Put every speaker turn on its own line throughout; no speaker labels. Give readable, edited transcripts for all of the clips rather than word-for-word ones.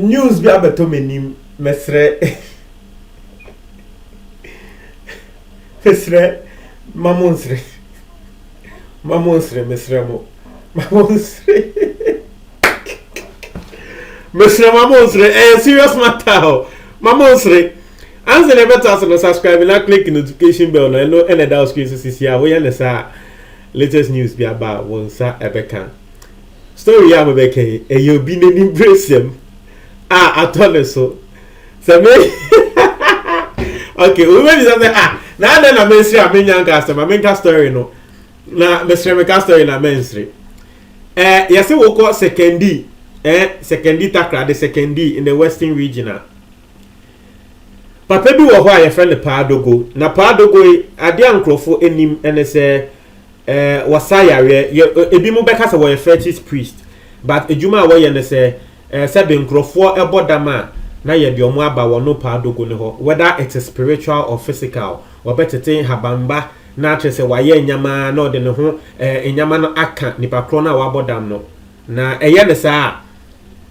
news bi abeto menim mesre mesre mamonsre mesre mo mamonsre mesre mamonsre serious matter mamonsre answer the better so subscribe and click the notification bell no know any that screen so see here we understand latest news be about one sa ebeka story ya bebeka e you be name brace him atone so me okay we maybe say na then na mesri amenya customer menka story no na mesri menka story na mensri yes we call secondi takra the secondi in the western region papa bi wo ho a ye friend Paadogo na Paadogo ade ankrofo enim ene se wasayare ebi mu beka se wo ye fetish priest but ejuma wo ye ne se be nkrofo ebodama na ye de omo aba wo no Paadogo ne ho whether it is spiritual or physical or betete habamba na trese wa ye nyama na ode ne ho enyama no aka nipa kro na wa bodam no na eye ne sa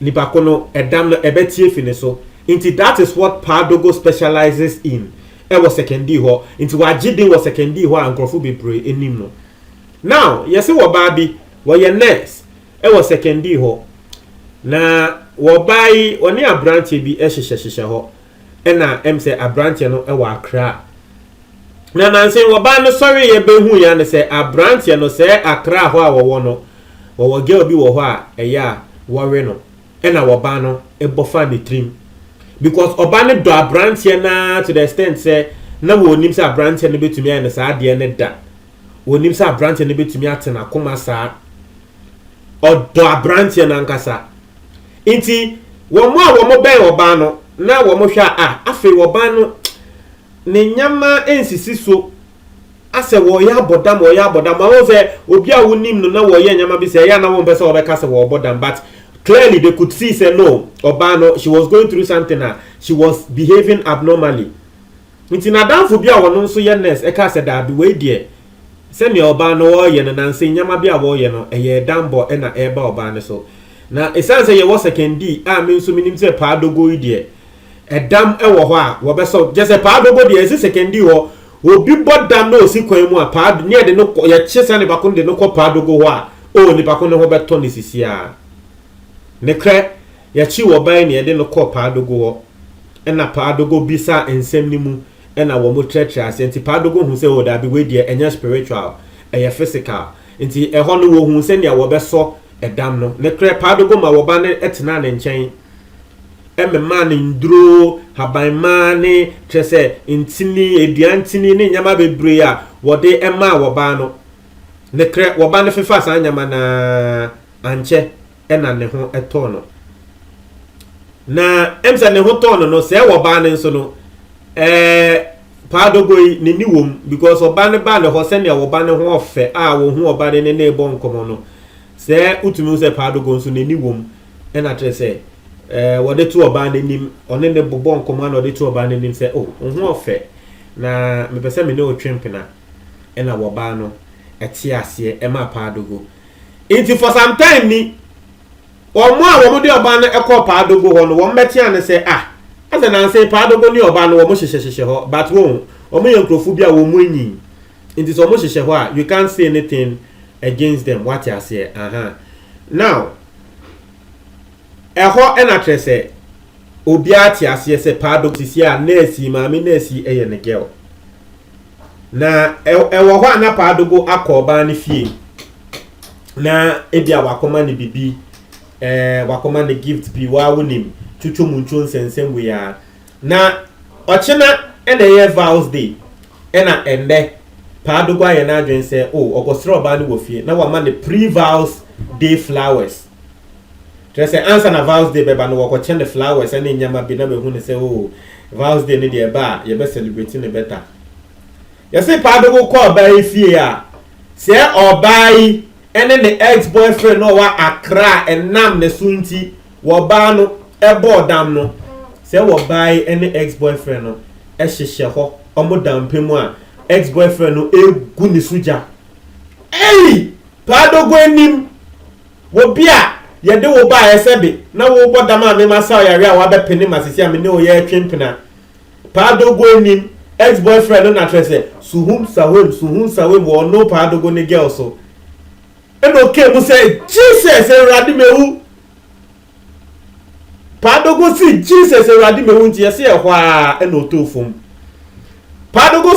nipa ko no edam no ebetie fi ne so. Inti that is what Paadogo specializes in. Was secondi ho. Inti wajidin was secondi ho and crofo bebre enim no. Now, yesi wo babi, wo ye nurse. Was secondi ho. Na wo bai oni abrantie bi ehyehyehye ho. Na say abrantie no wa Accra. Na nanse wo ba no sorry ye behu ya ne say abrantie no say Accra ho a wo no. Wo girl bi wo ho a eya worry no. Na wo ba no ebofa ni trim. Because obane do abrantie na to the extent say na wonim say abrantie no betumi an sa ade ne da wonim say abrantie no betumi atena koma sa odo abrantie na nkasa inti wo mo ben oba no na wo mo hwa afi wo ba no ne nyama ensisi so ase wo ya bodam wo say obi a wonim no na wo ye nyama bi say ya na wo mpese wo be ka say wo bodam but clearly they could see say no Obano she was going through something she was behaving abnormally nti na danfo bia wono nso ye nurse e ka say da bi we die se me Obano wo ye no nanse nyama bia wo ye no eye dambo e na eba Obano so na esan say ye was secondi me nso minim say Paadogo die edam e wo ho a wo be so je say Paadogo die ese secondi ho obi bodam na osi kwan mu a Paad ne de no ye chese ne bakon de no ko Paadogo ho a o ni bakon ne ho beto ne sisia nekre ya chi wo ban ne de no ko Paadogo ho na Paadogo bisa ensem ni mu na wo mo tretre ase nti Paadogo hu se wo da bi we de enya spiritual enya physical nti e ho no wo hu se ne wo be so edam no nekre Paadogo ma wo ba ne etena ne nchen emema ne nduro haban ma ne trese ntini eduantini ne nyama bebre a wo de ema wo ba no nekre wo ba ne fefa sa nyama na anche ena ne ho eto no na emsa ne ho to no se wo ba ne nso no Paadogo ne ni wom because oba ne ba ne ho se ne wo ba ne ho ofe a wo hu oba ne ne ebo nkomo no se utumi se Paadogo nso ne ni wom ena trese wo de to oba ne nim one ne bobo nkomo na wo de to oba ne nim se oh hu ofe na me pese me ne o twempena ena wo ba no eti ase e ma Paadogo inti for some time ni omo a wo mo de oba no ekọ Paadogo ho no wo mmeti an se ase na say Paadogo ni oba no wo mo hyehye ho but wo omo ye nkrofo bia wo mo nyi inti so mo hyehye ho a you can't say anything against them what you say now eho ena trese obi ati ase se Paadogo sisi a nurse maami nurse eye ne girl na ewo ho ana Paadogo akoba ne fie na ebia wakoma ne bibi wakoma ne gift bi wa wonim tutu munchu nsensem we ya na ochina ena ye vows day ena ende Paadogo aye na adwen se ogosro ba ne wo fie na wa ma ne pre-vows day flowers trese answer na vows day beba no wako chende flowers ene nyama bi na be hu ne se vows day ne de ba ye be celebrate ne better ye se Paadogo ko ba fie a se obai ene ne ex-boyfriend no wa Accra enam ne sunti wo ba no ebo dam no se wo bai ene ex-boyfriend no hyehye ho omodam pemu a ex-boyfriend no egu ni suja Paadogo enim wo bia ye de wo ba esebe na wo bodama me masa yare a wa be pene masisi a me ne o ye twempena Padogo enim ex-boyfriend na trese suhum sawem wo no Padogo ne girl so and okay mu say Jesus erade mewu Padogo si Jesus erade mewu nti yese e hwa e no tofum Padogo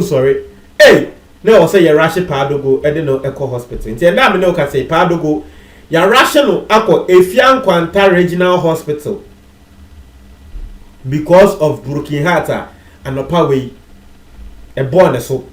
sorry eh na o say ye rush Padogo e de no eco hospital nti na me no ka say Padogo ya rush no akọ Efiankwanta Regional Hospital because of broken heart and upper way a born so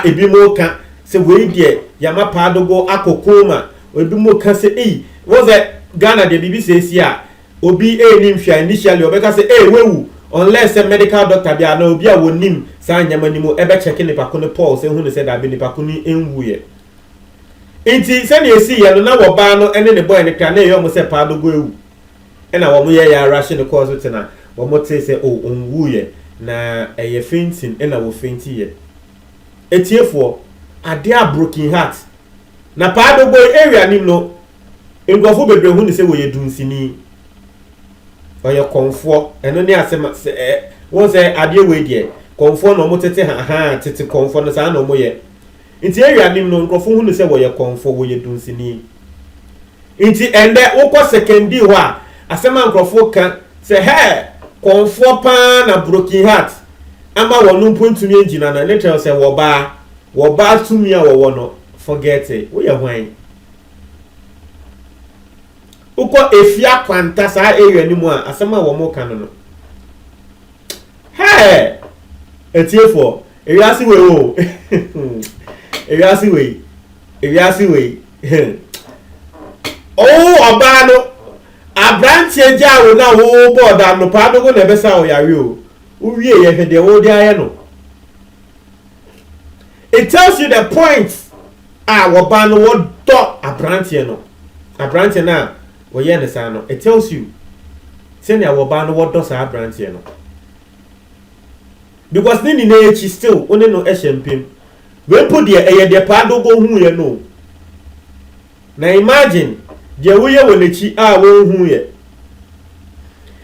ebi mo ka se we die yama Padogo akokoma ebi mo ka se was that Ghana the BBC say obi nim hwa initially obeka say wewu unless a medical doctor bia na obi a wonim sa nyama ni mo ebe check ni pako ne Paul say hu ne say da be ni pako ni enwuye enti se na esi ye no na wo ba no ene ne boy ne kra na ye mo say Padogo ewu ena wo mo ye ya rush ne cause tena wo mo say onwuye na eye fainting ena wo fainti ye etiefo ade a broken heart na Padogo area nim no ngofo bebre hu ne say wo ye dunsini oye konfo eno ne asema won say ade we die konfo no mo tete tete konfo no sa na mo ye nti area nim no ngofo hu ne say wo ye konfo wo ye dunsini nti ende wo sekendi ho a asema nkrofo kan say konfo pa na broken heart ama wonu mpontumi engina na ne tell say wo ba tumi a wo no forget it wo ye hwan uko Efiankwanta sa area ni mu a asema wo mo kan no etiefo ewiase we o ewiase we oba no abrantie jawo na wo boda no Padogo na besa o yare o uwie ye hwede wo di aye no. It tells you the point wo ba no wo do abrantie na wo ye ne sa no. It tells you send wo ba no wo do sa abrantie no because ni na echi still one no ehempem we put the de Padogo hu ye no na imagine je wo ye wo nechi wo hu ye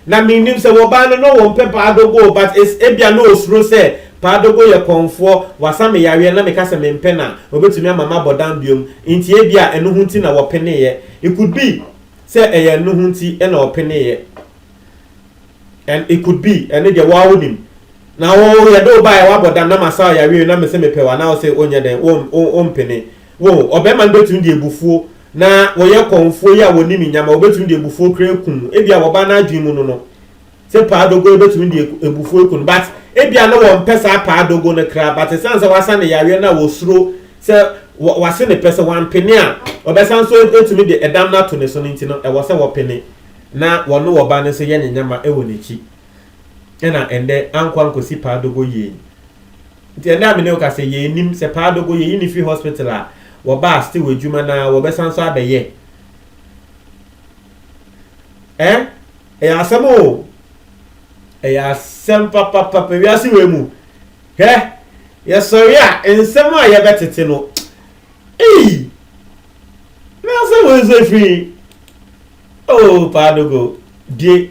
na minim se wo ba no wo mpe Padogo but is ebia no osuro se Padogo ye konfo wasame yare na meka se mempe na obetumi amama bodan biom nti ebia eno hu nti na wo pene ye it could be se eye eno hu nti e na wo pene ye and it could be ene de wa wonim na wo ye do ba ye wa bodan na masa yare na me se mepe wa na wo se onye den o mpene wo obema betumi de ebufuo na wo ye konfo ya woni nyama obetumi de ebufuo krenkum ebia wo ba na adwemu no se Padogo obetumi de ebufuo kun but ebia na wo mpesa Padogo ne kra but sense wasa ne yare na wo suro se wase ne pesa wan pene a obesan so etumi de edam na to ne so nti no e wo se wo pene na wo no wo ba ne so ye nyama e wo nechi ena ende ankosi Padogo ye nti enda me ne o ka se ye nim se Padogo ye ni fi hospital a wo ba still wejuma na wo besan so abeye asemo asem papa wiase we mu ye sorry a ensem a ye betete no na so we so free Padogo die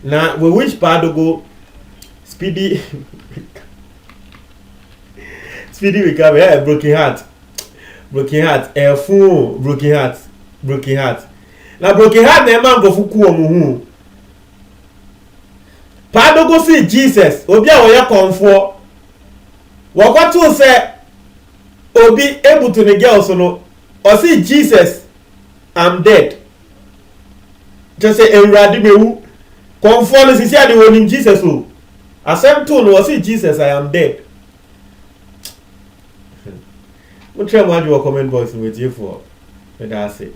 na we wish Padogo speedy recovery. Broken heart broken heart na broken heart na man go fuku omuhu Padogo si Jesus obi a wo ye konfo wo kwato se obi ebutu ne girl so no o si Jesus I'm dead just say enrade mewu konfo no sisi ade wonim Jesus o asem to no o si Jesus I am dead. What try to comment boys with you for? That's it.